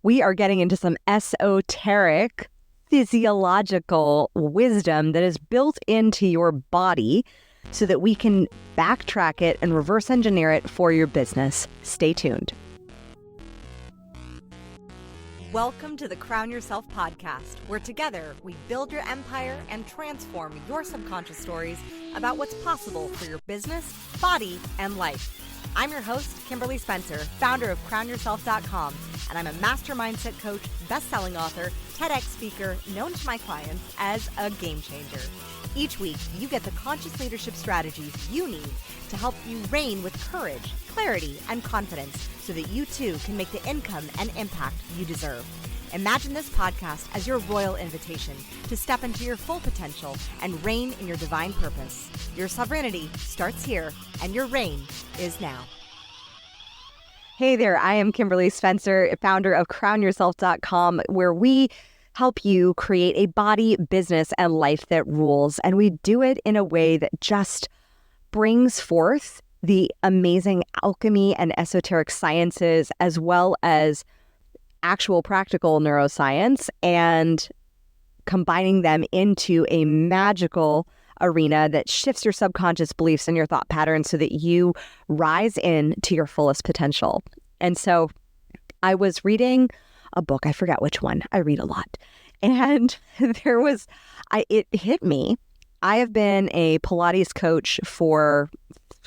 we are getting into some esoteric physiological wisdom that is built into your body so that we can backtrack it and reverse engineer it for your business. Stay tuned. Welcome to the Crown Yourself podcast, where together we build your empire and transform your subconscious stories about what's possible for your business, body, and life. I'm your host, Kimberly Spencer, founder of CrownYourself.com, and I'm a master mindset coach, best-selling author, TEDx speaker, known to my clients as a game changer. Each week, you get the conscious leadership strategies you need to help you reign with courage, clarity, and confidence so that you too can make the income and impact you deserve. Imagine this podcast as your royal invitation to step into your full potential and reign in your divine purpose. Your sovereignty starts here, and your reign is now. Hey there, I am Kimberly Spencer, founder of CrownYourself.com, where we help you create a body, business, and life that rules. And we do it in a way that just brings forth the amazing alchemy and esoteric sciences, as well as actual practical neuroscience, and combining them into a magical arena that shifts your subconscious beliefs and your thought patterns so that you rise into your fullest potential. And so I was reading a book, I forgot which one, I read a lot. And it hit me. I have been a Pilates coach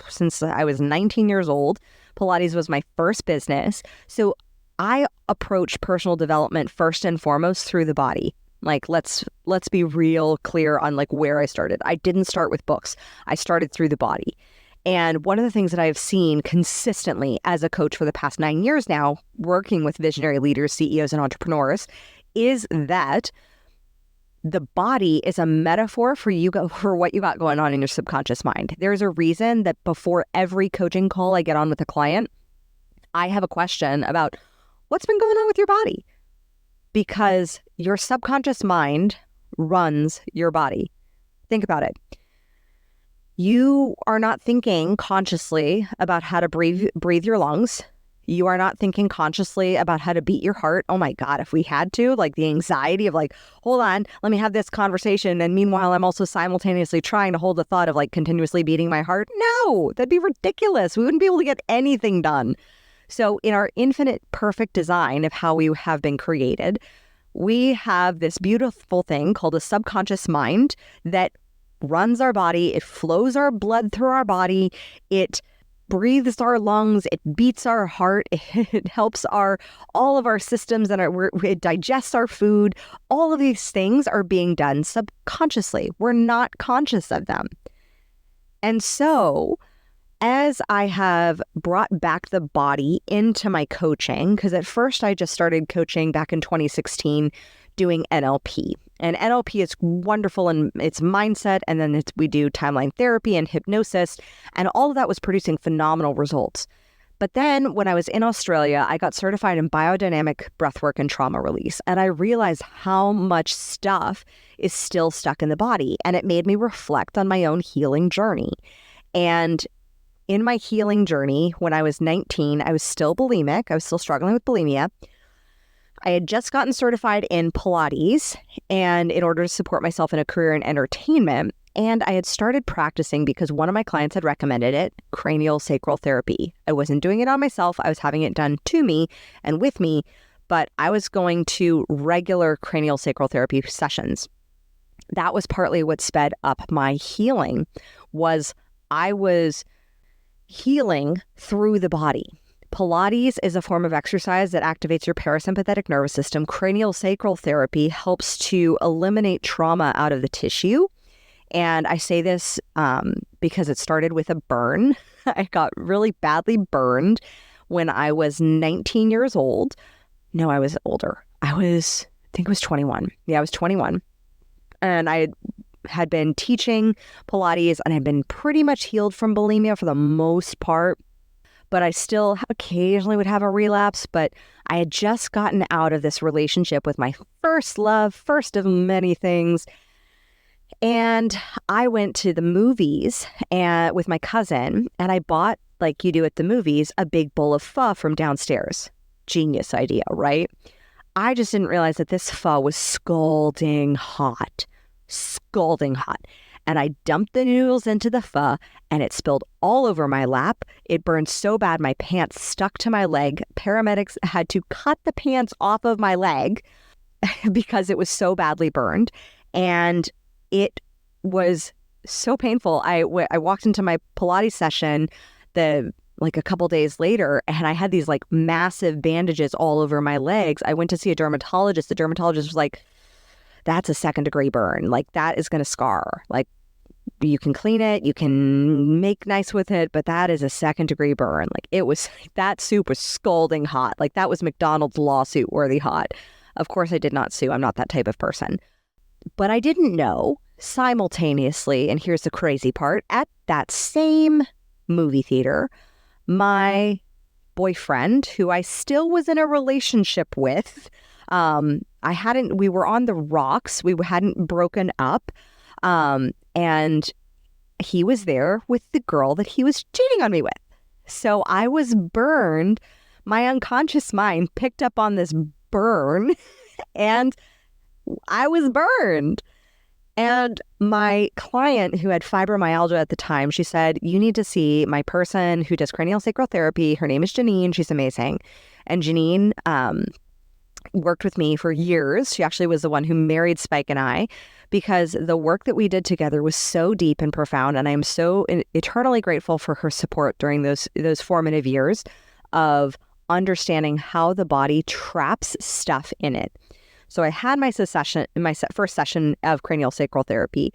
since I was 19 years old. Pilates was my first business. So I approach personal development first and foremost through the body. Like, let's be real clear on like where I started. I didn't start with books. I started through the body. And one of the things that I've seen consistently as a coach for the past 9 years now, working with visionary leaders, CEOs, and entrepreneurs, is that the body is a metaphor for what you got going on in your subconscious mind. There's a reason that before every coaching call I get on with a client, I have a question about what's been going on with your body, because your subconscious mind runs your body. Think about it. You are not thinking consciously about how to breathe your lungs. You are not thinking consciously about how to beat your heart. Oh my God, if we had to, like the anxiety of like, hold on, let me have this conversation. And meanwhile, I'm also simultaneously trying to hold the thought of like continuously beating my heart. No, that'd be ridiculous. We wouldn't be able to get anything done. So in our infinite perfect design of how we have been created, we have this beautiful thing called a subconscious mind that runs our body. It flows our blood through our body. It breathes our lungs. It beats our heart. It helps all of our systems, and it digests our food. All of these things are being done subconsciously. We're not conscious of them. And so as I have brought back the body into my coaching, because at first I just started coaching back in 2016 doing NLP. And NLP is wonderful in its mindset, and then we do timeline therapy and hypnosis, and all of that was producing phenomenal results. But then when I was in Australia, I got certified in biodynamic breathwork and trauma release, and I realized how much stuff is still stuck in the body, and it made me reflect on my own healing journey. And in my healing journey, when I was 19, I was still bulimic. I was still struggling with bulimia. I had just gotten certified in Pilates and in order to support myself in a career in entertainment. And I had started practicing because one of my clients had recommended it, cranial sacral therapy. I wasn't doing it on myself. I was having it done to me and with me, but I was going to regular cranial sacral therapy sessions. That was partly what sped up my healing. I was healing through the body. Pilates is a form of exercise that activates your parasympathetic nervous system. Cranial sacral therapy helps to eliminate trauma out of the tissue. And I say this because it started with a burn. I got really badly burned when I was 19 years old. No, I was older. I think it was 21. Yeah, I was 21. And I had been teaching Pilates and I'd been pretty much healed from bulimia for the most part, but I still occasionally would have a relapse. But I had just gotten out of this relationship with my first love, first of many things. And I went to the movies with my cousin, and I bought, like you do at the movies, a big bowl of pho from downstairs. Genius idea, right? I just didn't realize that this pho was scalding hot. Scalding hot. And I dumped the noodles into the pho and it spilled all over my lap. It burned so bad my pants stuck to my leg. Paramedics had to cut the pants off of my leg because it was so badly burned. And it was so painful. I walked into my Pilates session a couple days later, and I had these like massive bandages all over my legs. I went to see a dermatologist. The dermatologist was like, that's a 2nd-degree burn. Like, that is going to scar. Like, you can clean it, you can make nice with it, but that is a 2nd-degree burn. Like, it was, that soup was scalding hot. Like, that was McDonald's lawsuit worthy hot. Of course, I did not sue. I'm not that type of person. But I didn't know simultaneously, and here's the crazy part, at that same movie theater, my boyfriend, who I still was in a relationship with, we were on the rocks. We hadn't broken up. And he was there with the girl that he was cheating on me with. So I was burned. My unconscious mind picked up on this burn and I was burned. And my client, who had fibromyalgia at the time, she said, you need to see my person who does craniosacral therapy. Her name is Janine. She's amazing. And Janine worked with me for years. She actually was the one who married Spike and I, because the work that we did together was so deep and profound. And I am so eternally grateful for her support during those formative years of understanding how the body traps stuff in it. So I had my first session of craniosacral therapy.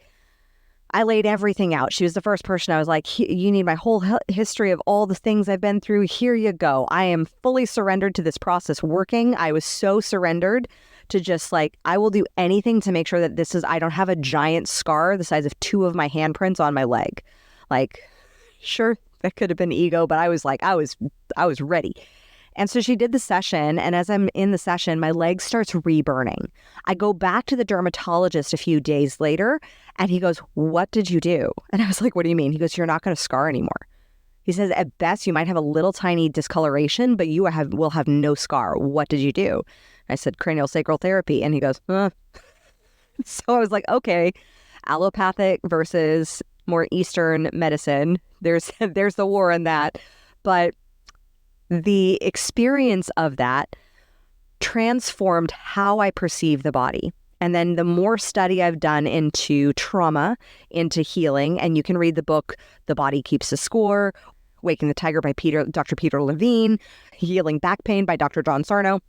I laid everything out. She was the first person I was like, you need my whole history of all the things I've been through. Here you go. I am fully surrendered to this process working. I was so surrendered to just like, I will do anything to make sure that I don't have a giant scar the size of 2 of my handprints on my leg. Like, sure, that could have been ego, but I was like, I was ready. And so she did the session, and as I'm in the session, my leg starts re-burning. I go back to the dermatologist a few days later, and he goes, what did you do? And I was like, what do you mean? He goes, you're not going to scar anymore. He says, at best, you might have a little tiny discoloration, but you will have no scar. What did you do? I said, craniosacral therapy. And he goes, So I was like, okay, allopathic versus more Eastern medicine. There's the war in that. But the experience of that transformed how I perceive the body. And then the more study I've done into trauma, into healing, and you can read the book, The Body Keeps the Score, Waking the Tiger by Dr. Peter Levine, Healing Back Pain by Dr. John Sarno.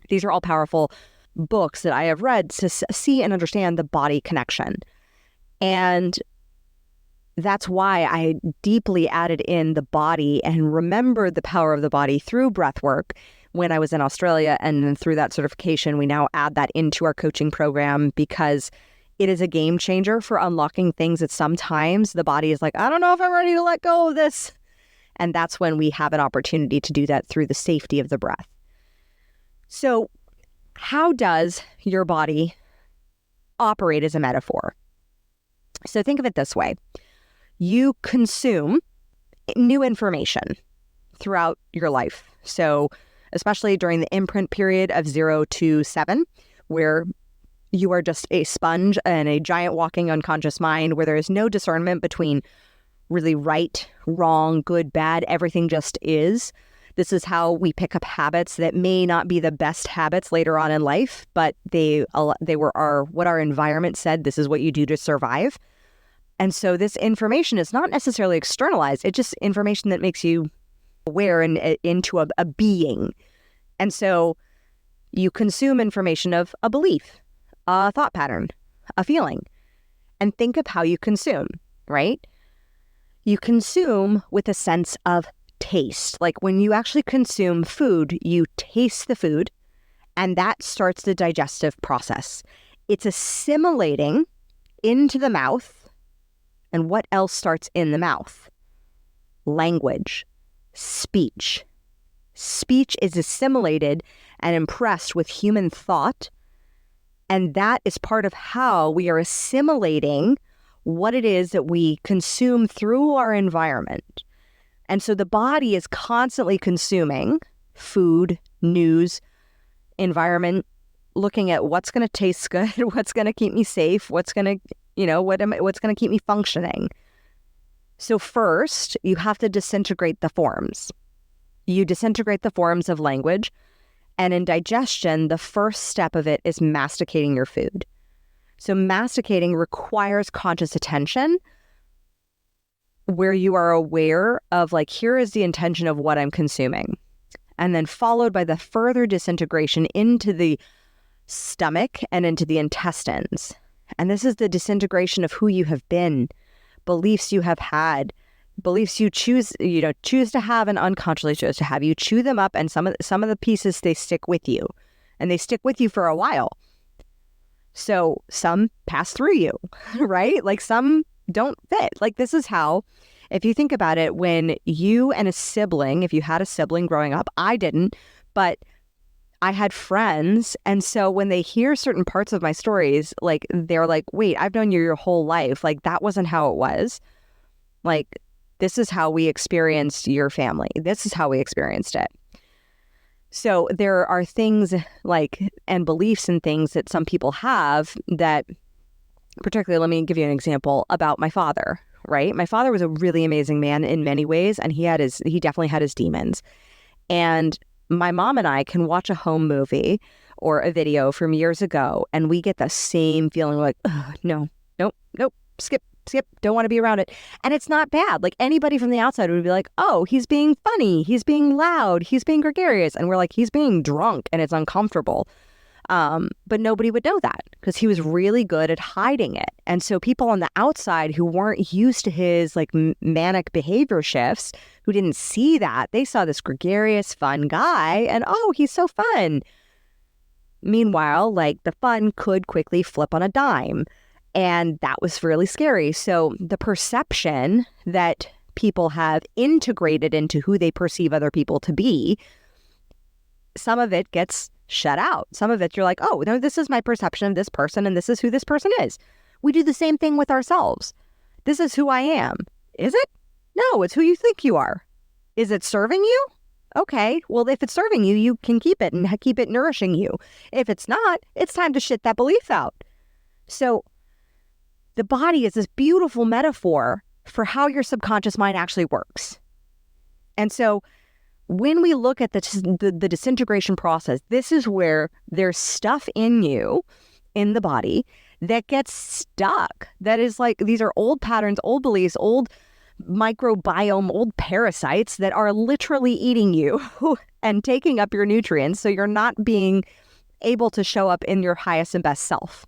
These are all powerful books that I have read to see and understand the body connection. And that's why I deeply added in the body and remembered the power of the body through breath work when I was in Australia. And then through that certification, we now add that into our coaching program because it is a game changer for unlocking things that sometimes the body is like, I don't know if I'm ready to let go of this. And that's when we have an opportunity to do that through the safety of the breath. So how does your body operate as a metaphor? So think of it this way. You consume new information throughout your life. So especially during the imprint period of 0 to 7, where you are just a sponge and a giant walking unconscious mind where there is no discernment between really right, wrong, good, bad, everything just is. This is how we pick up habits that may not be the best habits later on in life, but they were what our environment said, this is what you do to survive. And so this information is not necessarily externalized. It's just information that makes you aware and into a being. And so you consume information of a belief, a thought pattern, a feeling, and think of how you consume, right? You consume with a sense of taste. Like when you actually consume food, you taste the food, and that starts the digestive process. It's assimilating into the mouth. And what else starts in the mouth? Language, speech. Speech is assimilated and impressed with human thought. And that is part of how we are assimilating what it is that we consume through our environment. And so the body is constantly consuming food, news, environment, looking at what's going to taste good, what's going to keep me safe, what's going to, what's going to keep me functioning. So first, you have to disintegrate the forms. You disintegrate the forms of language. And in digestion, the first step of it is masticating your food. So masticating requires conscious attention where you are aware of like, here is the intention of what I'm consuming. And then followed by the further disintegration into the stomach and into the intestines. And this is the disintegration of who you have been, beliefs you have had, beliefs you choose to have and unconsciously choose to have. You chew them up, and some of the pieces, they stick with you, and they stick with you for a while. So some pass through you, right? Like some don't fit. Like this is how, if you think about it, when you and a sibling, if you had a sibling growing up, I didn't, but I had friends. And so when they hear certain parts of my stories, like they're like, wait, I've known you your whole life. Like that wasn't how it was. Like this is how we experienced your family. This is how we experienced it. So there are things like, and beliefs and things that some people have that, particularly, let me give you an example about my father, right? My father was a really amazing man in many ways, and he definitely had his demons. And my mom and I can watch a home movie or a video from years ago, and we get the same feeling like, no, nope, skip, don't want to be around it. And it's not bad. Like anybody from the outside would be like, oh, he's being funny, he's being loud, he's being gregarious. And we're like, he's being drunk and it's uncomfortable. But nobody would know that because he was really good at hiding it. And so people on the outside who weren't used to his like manic behavior shifts, who didn't see that, they saw this gregarious, fun guy and, oh, he's so fun. Meanwhile, like the fun could quickly flip on a dime. And that was really scary. So the perception that people have integrated into who they perceive other people to be, some of it gets shut out. Some of it you're like, oh, no, this is my perception of this person and this is who this person is. We do the same thing with ourselves. This is who I am. Is it? No, it's who you think you are. Is it serving you? Okay, well, if it's serving you, you can keep it and keep it nourishing you. If it's not, it's time to shit that belief out. So the body is this beautiful metaphor for how your subconscious mind actually works. And so when we look at the disintegration process, this is where there's stuff in you, in the body, that gets stuck. That is like, these are old patterns, old beliefs, old microbiome, old parasites that are literally eating you and taking up your nutrients. So you're not being able to show up in your highest and best self.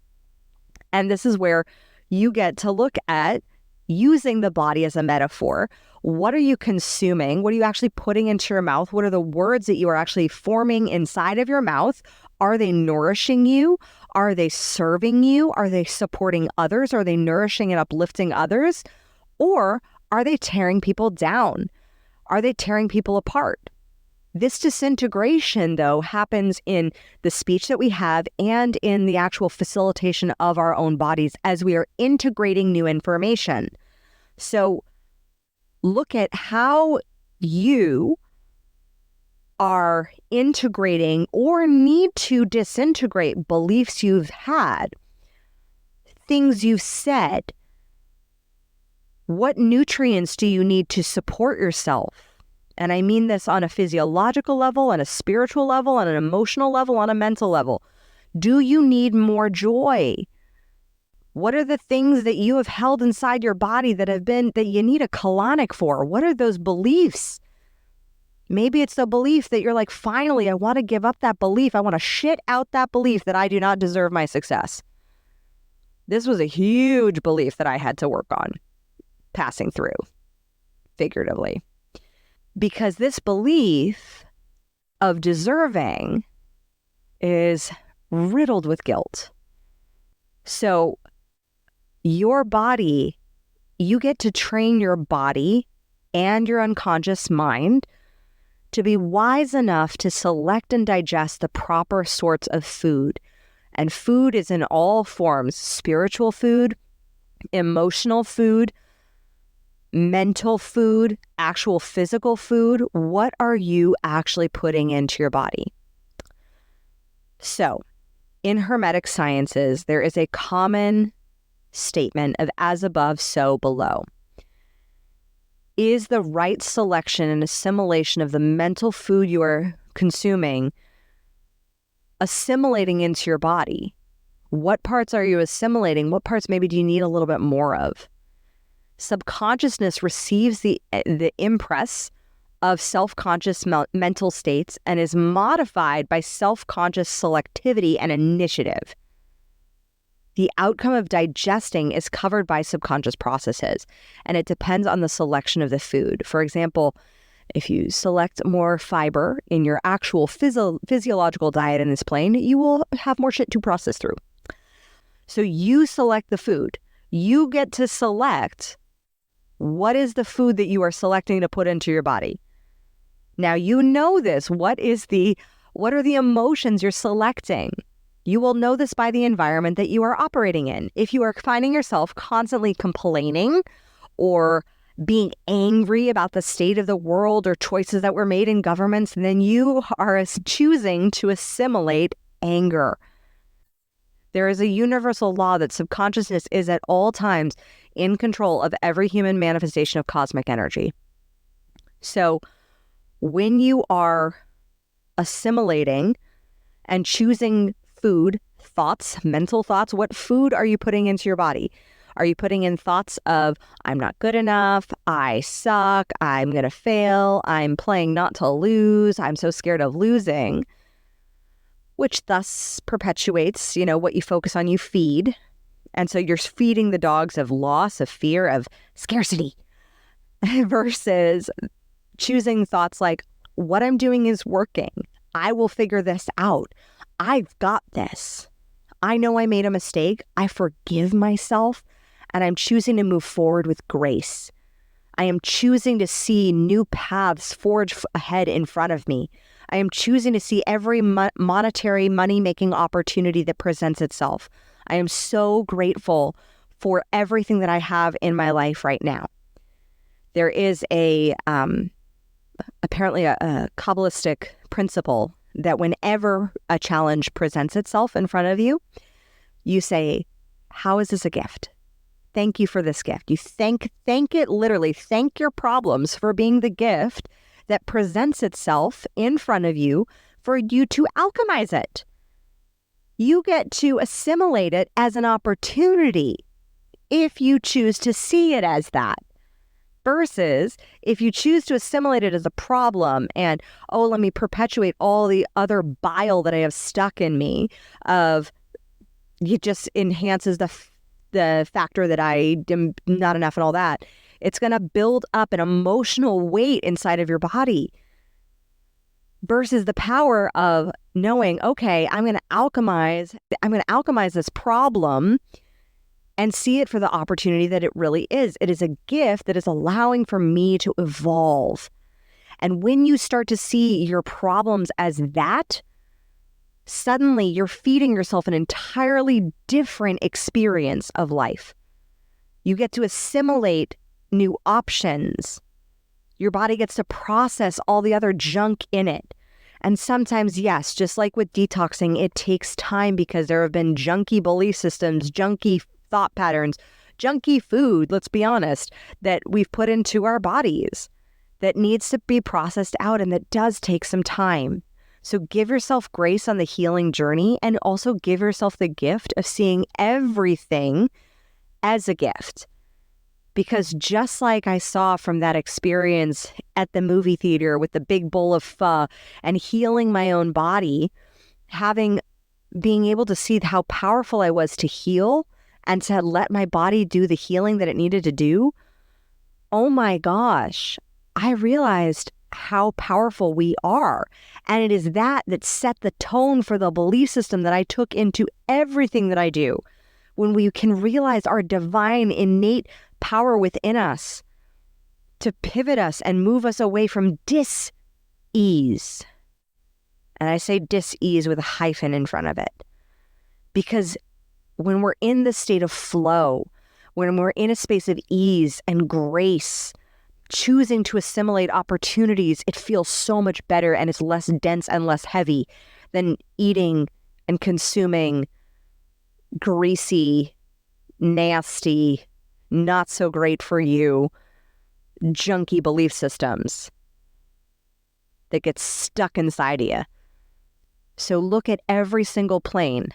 And this is where you get to look at using the body as a metaphor. What are you consuming? What are you actually putting into your mouth? What are the words that you are actually forming inside of your mouth? Are they nourishing you? Are they serving you? Are they supporting others? Are they nourishing and uplifting others? Or are they tearing people down? Are they tearing people apart? This disintegration, though, happens in the speech that we have and in the actual facilitation of our own bodies as we are integrating new information. So look at how you are integrating or need to disintegrate beliefs you've had, things you've said. What nutrients do you need to support yourself? And I mean this on a physiological level, on a spiritual level, on an emotional level, on a mental level. Do you need more joy? What are the things that you have held inside your body that you need a colonic for? What are those beliefs? Maybe it's the belief that you're like, finally, I want to give up that belief. I want to shit out that belief that I do not deserve my success. This was a huge belief that I had to work on passing through, figuratively. Because this belief of deserving is riddled with guilt. So your body, you get to train your body and your unconscious mind to be wise enough to select and digest the proper sorts of food. And food is in all forms: spiritual food, emotional food, mental food, actual physical food. What are you actually putting into your body? So in Hermetic sciences, there is a common statement of as above, so below. Is the right selection and assimilation of the mental food you are consuming assimilating into your body? What parts are you assimilating? What parts maybe do you need a little bit more of? Subconsciousness receives the impress of self-conscious mental states and is modified by self-conscious selectivity and initiative. The outcome of digesting is covered by subconscious processes, and it depends on the selection of the food. For example, if you select more fiber in your actual physiological diet in this plane, you will have more shit to process through. So you select the food. You get to select what is the food that you are selecting to put into your body. Now you know this. What are the emotions you're selecting? You will know this by the environment that you are operating in. If you are finding yourself constantly complaining or being angry about the state of the world or choices that were made in governments, then you are choosing to assimilate anger. There is a universal law that subconsciousness is at all times in control of every human manifestation of cosmic energy. So when you are assimilating and choosing food, thoughts, mental thoughts, what food are you putting into your body? Are you putting in thoughts of, I'm not good enough, I suck, I'm going to fail, I'm playing not to lose, I'm so scared of losing, which thus perpetuates, what you focus on, you feed. And so you're feeding the dogs of loss, of fear, of scarcity, versus choosing thoughts like, what I'm doing is working. I will figure this out. I've got this. I know I made a mistake. I forgive myself, and I'm choosing to move forward with grace. I am choosing to see new paths forge ahead in front of me. I am choosing to see every monetary money-making opportunity that presents itself. I am so grateful for everything that I have in my life right now. There is apparently a Kabbalistic principle that whenever a challenge presents itself in front of you, you say, how is this a gift? Thank you for this gift. You thank it literally. Thank your problems for being the gift that presents itself in front of you for you to alchemize it. You get to assimilate it as an opportunity if you choose to see it as that. Versus if you choose to assimilate it as a problem and, let me perpetuate all the other bile that I have stuck in me, it just enhances the factor that I am not enough and all that. It's going to build up an emotional weight inside of your body versus the power of knowing, okay, I'm going to alchemize this problem and see it for the opportunity that it really is. It is a gift that is allowing for me to evolve. And when you start to see your problems as that, suddenly you're feeding yourself an entirely different experience of life. You get to assimilate new options. Your body gets to process all the other junk in it. And sometimes, yes, just like with detoxing, it takes time because there have been junky belief systems, junky thought patterns, junky food, let's be honest, that we've put into our bodies that needs to be processed out, and that does take some time. So give yourself grace on the healing journey, and also give yourself the gift of seeing everything as a gift. Because just like I saw from that experience at the movie theater with the big bowl of pho and healing my own body, being able to see how powerful I was to heal and to let my body do the healing that it needed to do, oh my gosh, I realized how powerful we are. And it is that set the tone for the belief system that I took into everything that I do. When we can realize our divine, innate power within us to pivot us and move us away from dis-ease. And I say dis-ease with a hyphen in front of it. Because when we're in the state of flow, when we're in a space of ease and grace, choosing to assimilate opportunities, it feels so much better, and it's less dense and less heavy than eating and consuming greasy, nasty, not so great for you, junky belief systems that get stuck inside of you. So look at every single plane,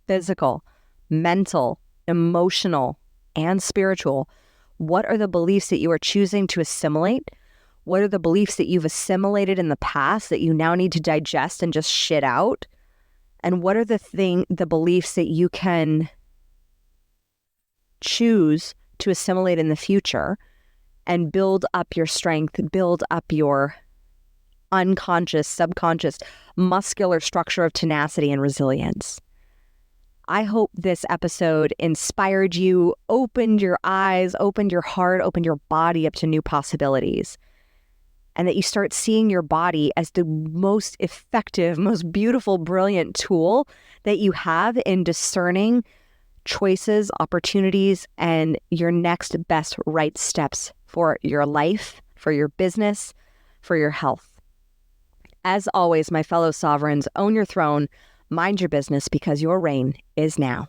physical, mental, emotional, and spiritual. What are the beliefs that you are choosing to assimilate? What are the beliefs that you've assimilated in the past that you now need to digest and just shit out? And what are the beliefs that you can choose to assimilate in the future and build up your strength, build up your unconscious, subconscious, muscular structure of tenacity and resilience? I hope this episode inspired you, opened your eyes, opened your heart, opened your body up to new possibilities, and that you start seeing your body as the most effective, most beautiful, brilliant tool that you have in discerning choices, opportunities, and your next best right steps for your life, for your business, for your health. As always, my fellow sovereigns, own your throne, mind your business, because your reign is now.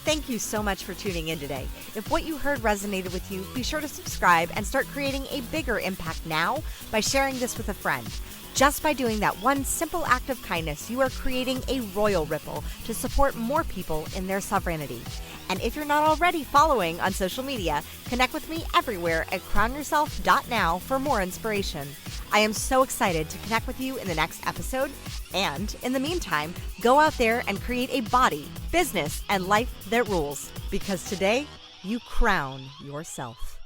Thank you so much for tuning in today. If what you heard resonated with you, be sure to subscribe and start creating a bigger impact now by sharing this with a friend. Just by doing that one simple act of kindness, you are creating a royal ripple to support more people in their sovereignty. And if you're not already following on social media, connect with me everywhere at crownyourself.now for more inspiration. I am so excited to connect with you in the next episode. And in the meantime, go out there and create a body, business, and life that rules. Because today, you crown yourself.